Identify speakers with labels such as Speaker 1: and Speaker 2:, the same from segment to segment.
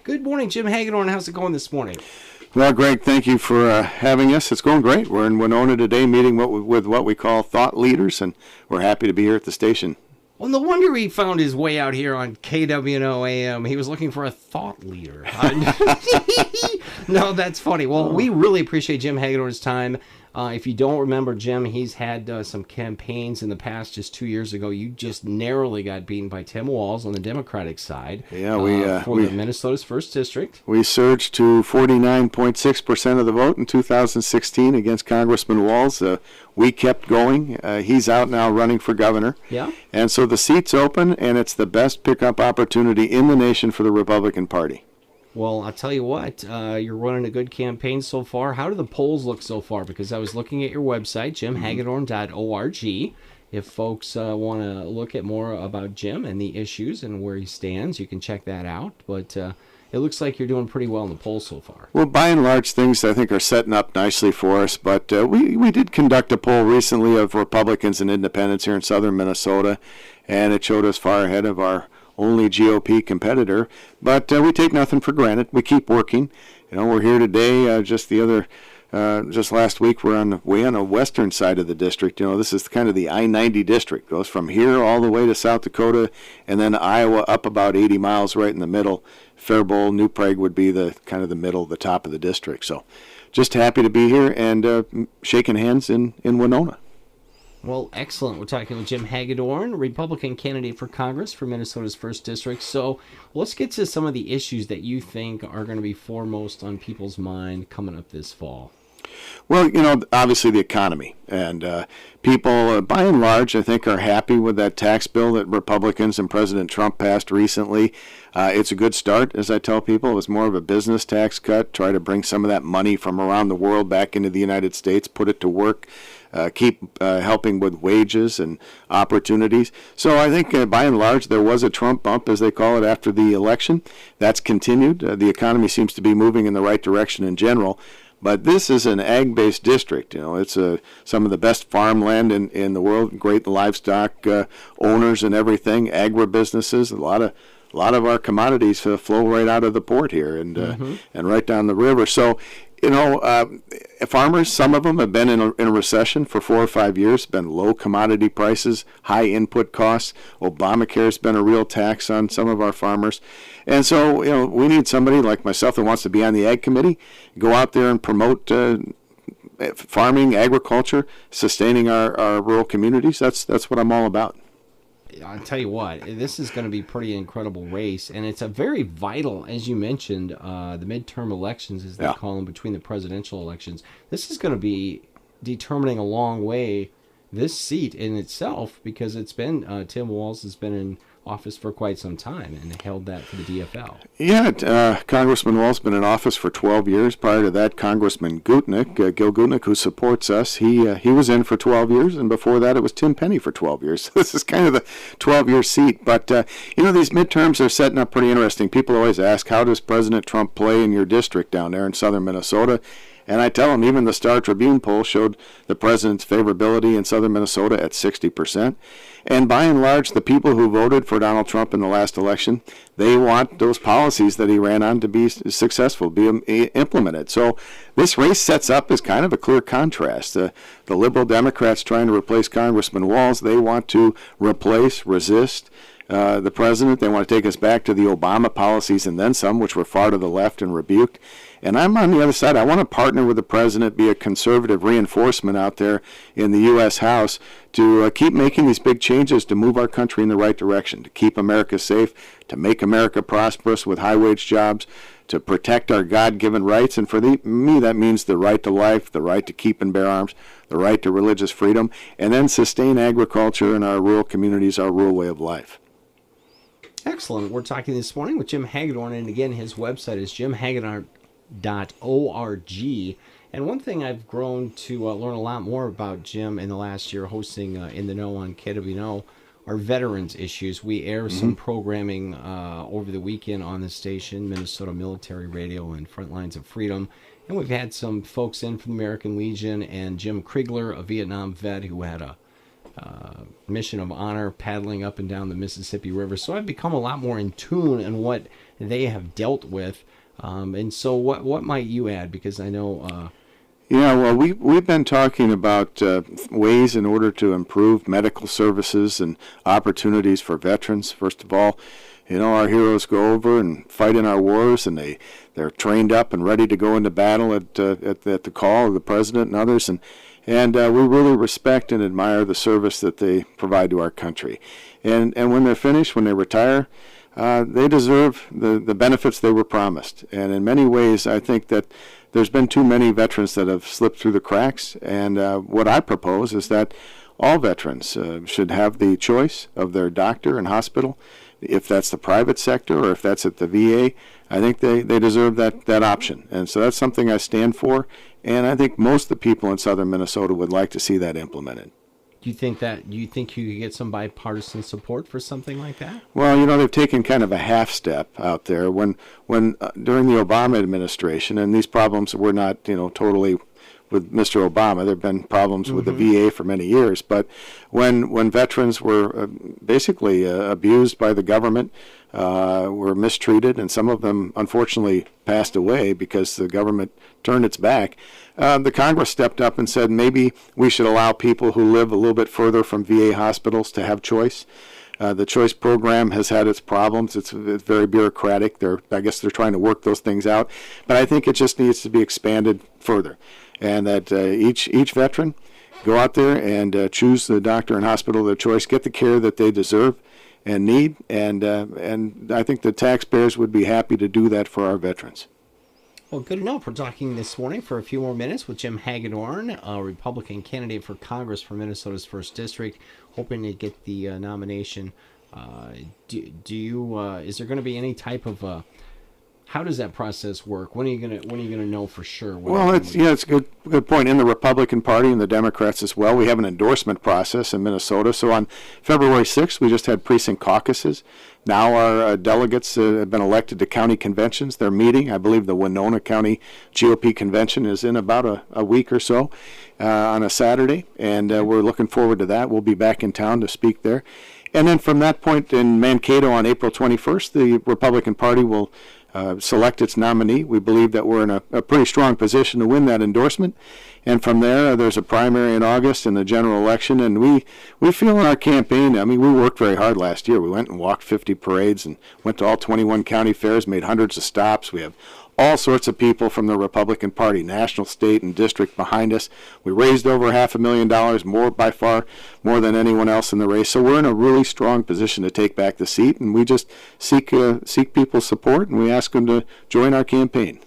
Speaker 1: Good morning, Jim Hagedorn. How's it going this morning?
Speaker 2: Well, Greg, thank you for having us. It's going great. We're in Winona today meeting with what we call thought leaders, and we're happy to be here at the station.
Speaker 1: Well, no wonder he found his way out here on KWNO AM. He was looking for a thought leader. No, that's funny. Well, we really appreciate Jim Hagedorn's time. If you don't remember Jim, he's had some campaigns in the past. Just 2 years ago, you just narrowly got beaten by Tim Walz on the Democratic side.
Speaker 2: Yeah,
Speaker 1: for Minnesota's 1st District.
Speaker 2: We surged to 49.6% of the vote in 2016 against Congressman Walz. We kept going. He's out now running for governor.
Speaker 1: Yeah.
Speaker 2: And so the seat's open, and it's the best pickup opportunity in the nation for the Republican Party.
Speaker 1: Well, I'll tell you what, you're running a good campaign so far. How do the polls look so far? Because I was looking at your website, jimhagedorn.org. If folks want to look at more about Jim and the issues and where he stands, you can check that out. But it looks like you're doing pretty well in the polls so far.
Speaker 2: Well, by and large, things I think are setting up nicely for us. But we did conduct a poll recently of Republicans and independents here in southern Minnesota, and it showed us far ahead of our only GOP competitor, but we take nothing for granted. We keep working. We're here today. Just last week, we're on the western side of the district. This is kind of the I-90 district. Goes from here all the way to South Dakota, and then Iowa up about 80 miles right in the middle. Faribault, New Prague would be the kind of the middle, the top of the district. So, just happy to be here and shaking hands in Winona.
Speaker 1: Well, excellent. We're talking with Jim Hagedorn, Republican candidate for Congress for Minnesota's 1st District. So let's get to some of the issues that you think are going to be foremost on people's mind coming up this fall.
Speaker 2: Well, obviously the economy. And people, by and large, I think are happy with that tax bill that Republicans and President Trump passed recently. It's a good start, as I tell people. It was more of a business tax cut, try to bring some of that money from around the world back into the United States, put it to work. Keep helping with wages and opportunities. So I think by and large there was a Trump bump, as they call it, after the election. That's continued. The economy seems to be moving in the right direction in general. But this is an ag-based district. It's some of the best farmland in the world, great livestock owners and everything, agribusinesses. A lot of our commodities flow right out of the port here and right down the river. So, farmers, some of them have been in a recession for 4 or 5 years, been low commodity prices, high input costs. Obamacare has been a real tax on some of our farmers. And so, we need somebody like myself that wants to be on the Ag Committee, go out there and promote farming, agriculture, sustaining our rural communities. That's what I'm all about.
Speaker 1: I'll tell you what, this is going to be a pretty incredible race, and it's a very vital, as you mentioned, the midterm elections, as they call them, between the presidential elections. This is going to be determining a long way this seat in itself, because it's been, Tim Walz has been in office for quite some time and held that for the DFL.
Speaker 2: Yeah, Congressman Walz has been in office for 12 years. Prior to that, Congressman Gutnick, Gil Gutnick, who supports us, he was in for 12 years, and before that it was Tim Penny for 12 years. This is kind of the 12-year seat. But, these midterms are setting up pretty interesting. People always ask, how does President Trump play in your district down there in southern Minnesota? And I tell them, even the Star Tribune poll showed the president's favorability in southern Minnesota at 60%. And by and large, the people who voted for Donald Trump in the last election, they want those policies that he ran on to be successful, be implemented. So this race sets up as kind of a clear contrast. The liberal Democrats trying to replace Congressman Walz, they want to resist the president. They want to take us back to the Obama policies and then some, which were far to the left and rebuked. And I'm on the other side. I want to partner with the president, be a conservative reinforcement out there in the U.S. House to keep making these big changes to move our country in the right direction, to keep America safe, to make America prosperous with high-wage jobs, to protect our God-given rights. And for me, that means the right to life, the right to keep and bear arms, the right to religious freedom, and then sustain agriculture in our rural communities, our rural way of life.
Speaker 1: Excellent. We're talking this morning with Jim Hagedorn, and again, his website is jimhagedorn.org. And one thing I've grown to learn a lot more about Jim in the last year hosting In the Know on KWNO are veterans issues. We air some programming over the weekend on the station, Minnesota Military Radio and Frontlines of Freedom. And we've had some folks in from the American Legion, and Jim Krigler, a Vietnam vet who had a mission of honor paddling up and down the Mississippi River. So I've become a lot more in tune in what they have dealt with. And so what might you add? Because I know...
Speaker 2: Yeah, well, we've been talking about ways in order to improve medical services and opportunities for veterans. First of all, our heroes go over and fight in our wars, and they're trained up and ready to go into battle at the call of the president and others, and we really respect and admire the service that they provide to our country. And when they're finished, when they retire, they deserve the benefits they were promised. And in many ways, I think that there's been too many veterans that have slipped through the cracks. And what I propose is that all veterans should have the choice of their doctor and hospital. If that's the private sector or if that's at the VA, I think they deserve that option. And so that's something I stand for. And I think most of the people in southern Minnesota would like to see that implemented.
Speaker 1: Do you think you could get some bipartisan support for something like that?
Speaker 2: Well, they've taken kind of a half step out there when during the Obama administration, and these problems were not, totally with Mr. Obama. There have been problems with the VA for many years, but when veterans were basically abused by the government, were mistreated, and some of them unfortunately passed away because the government turned its back, the Congress stepped up and said maybe we should allow people who live a little bit further from VA hospitals to have choice. The choice program has had its problems. It's very bureaucratic. I guess they're trying to work those things out, but I think it just needs to be expanded further, and that each veteran go out there and choose the doctor and hospital of their choice, get the care that they deserve and need, and I think the taxpayers would be happy to do that for our veterans.
Speaker 1: Well, good enough. We're talking this morning for a few more minutes with Jim Hagedorn, a Republican candidate for Congress for Minnesota's 1st District, hoping to get the nomination. Is there going to be any type of how does that process work? When are you gonna know for sure?
Speaker 2: Well, it's a good point. In the Republican Party and the Democrats as well, we have an endorsement process in Minnesota. So on February 6th, we just had precinct caucuses. Now our delegates have been elected to county conventions. They're meeting. I believe the Winona County GOP convention is in about a week or so on a Saturday, and we're looking forward to that. We'll be back in town to speak there. And then from that point in Mankato on April 21st, the Republican Party will select its nominee. We believe that we're in a pretty strong position to win that endorsement. And from there, there's a primary in August and the general election. And we feel in our campaign, we worked very hard last year. We went and walked 50 parades and went to all 21 county fairs, made hundreds of stops. We have all sorts of people from the Republican Party, national, state, and district behind us. We raised over $500,000, by far more than anyone else in the race. So we're in a really strong position to take back the seat, and we just seek people's support, and we ask them to join our campaign.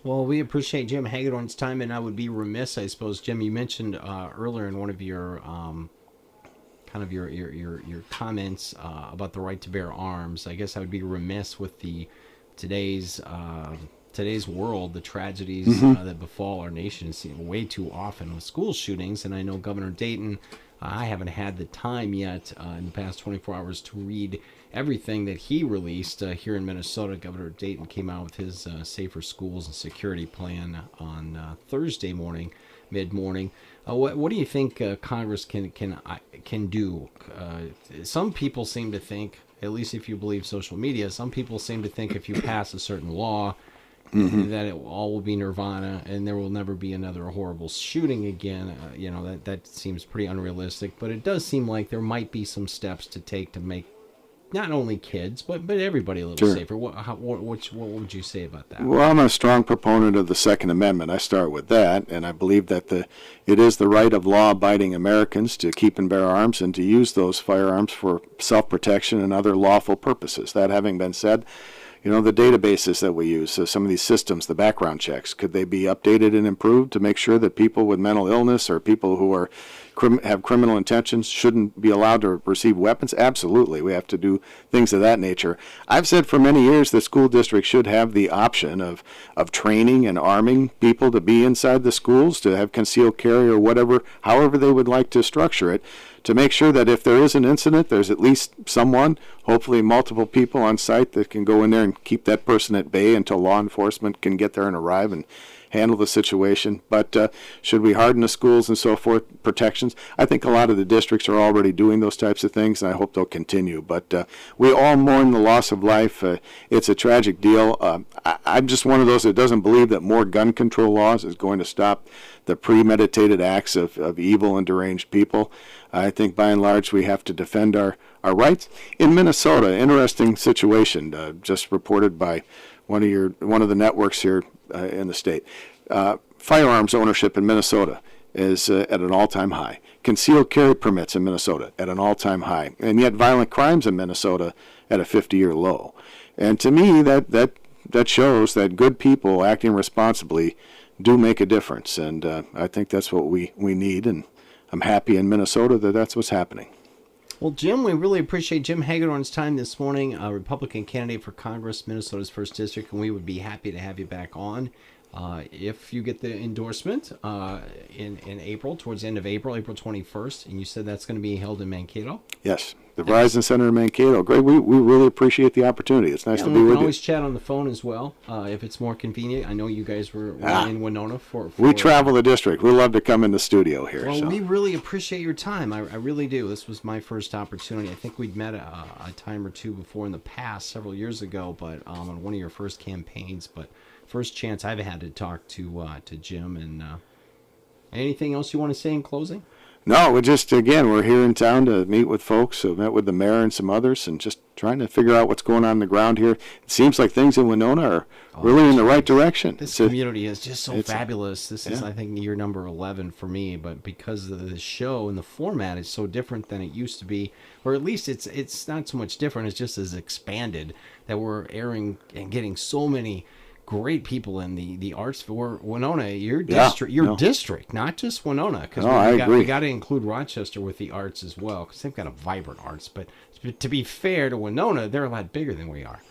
Speaker 1: Well, we appreciate Jim Hagedorn's time, and I would be remiss, I suppose, Jim, you mentioned earlier in one of your your comments about the right to bear arms. I guess I would be remiss with today's world, the tragedies that befall our nation way too often with school shootings. And I know Governor Dayton, I haven't had the time yet in the past 24 hours to read everything that he released here in Minnesota. Governor Dayton came out with his Safer Schools and Security Plan on Thursday morning, mid-morning. What do you think Congress can do? Some people seem to think, at least if you believe social media, some people seem to think if you pass a certain law, that it all will be nirvana and there will never be another horrible shooting again. That seems pretty unrealistic, but it does seem like there might be some steps to take to make not only kids, but everybody a little safer. What would you say about that?
Speaker 2: Well, I'm a strong proponent of the Second Amendment. I start with that, and I believe that it is the right of law-abiding Americans to keep and bear arms and to use those firearms for self-protection and other lawful purposes. That having been said, the databases that we use, so some of these systems, the background checks, could they be updated and improved to make sure that people with mental illness or people who have criminal intentions shouldn't be allowed to receive weapons? Absolutely. We have to do things of that nature. I've said for many years that school districts should have the option of training and arming people to be inside the schools, to have concealed carry or however they would like to structure it, to make sure that if there is an incident, there's at least someone, hopefully multiple people on site that can go in there and keep that person at bay until law enforcement can get there and arrive and handle the situation. But should we harden the schools and so forth, protections? I think a lot of the districts are already doing those types of things, and I hope they'll continue. But we all mourn the loss of life. It's a tragic deal. I'm just one of those that doesn't believe that more gun control laws is going to stop the premeditated acts of evil and deranged people. I think by and large we have to defend our rights. In Minnesota, interesting situation, just reported by one of the networks here in the state. Firearms ownership in Minnesota is at an all-time high. Concealed carry permits in Minnesota at an all-time high. And yet violent crimes in Minnesota at a 50-year low. And to me, that shows that good people acting responsibly do make a difference. And I think that's what we need. And I'm happy in Minnesota that that's what's happening.
Speaker 1: Well, Jim, we really appreciate Jim Hagedorn's time this morning, a Republican candidate for Congress, Minnesota's 1st District, and we would be happy to have you back on. If you get the endorsement in April, towards the end of April, April 21st, and you said that's going to be held in Mankato?
Speaker 2: Yes, the Verizon Center in Mankato. Greg, we really appreciate the opportunity. It's nice to be with you.
Speaker 1: We can always chat on the phone as well, if it's more convenient. I know you guys were in Winona for
Speaker 2: we travel the district. We love to come in the studio here.
Speaker 1: Well, we really appreciate your time. I really do. This was my first opportunity. I think we'd met a time or two before in the past, several years ago, but on one of your first campaigns, but first chance I've had to talk to Jim. And anything else you want to say in closing?
Speaker 2: No, we're here in town to meet with folks. So met with the mayor and some others, and just trying to figure out what's going on the ground here. It seems like things in Winona are really in the right direction.
Speaker 1: This community is just so fabulous. This is, I think, year number 11 for me, but because of the show and the format is so different than it used to be, or at least it's not so much different, it's just as expanded, that we're airing and getting so many great people in the arts for Winona, your district, not just Winona, because we got to include Rochester with the arts as well, because they've got a vibrant arts. But to be fair to Winona, they're a lot bigger than we are.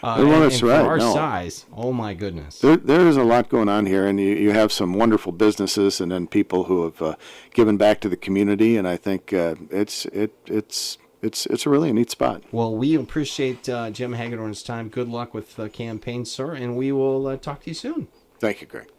Speaker 1: And for our size, oh my goodness,
Speaker 2: there is a lot going on here, and you have some wonderful businesses, and then people who have given back to the community, and I think it's a really neat spot.
Speaker 1: Well, we appreciate Jim Hagedorn's time. Good luck with the campaign, sir, and we will talk to you soon.
Speaker 2: Thank you, Greg.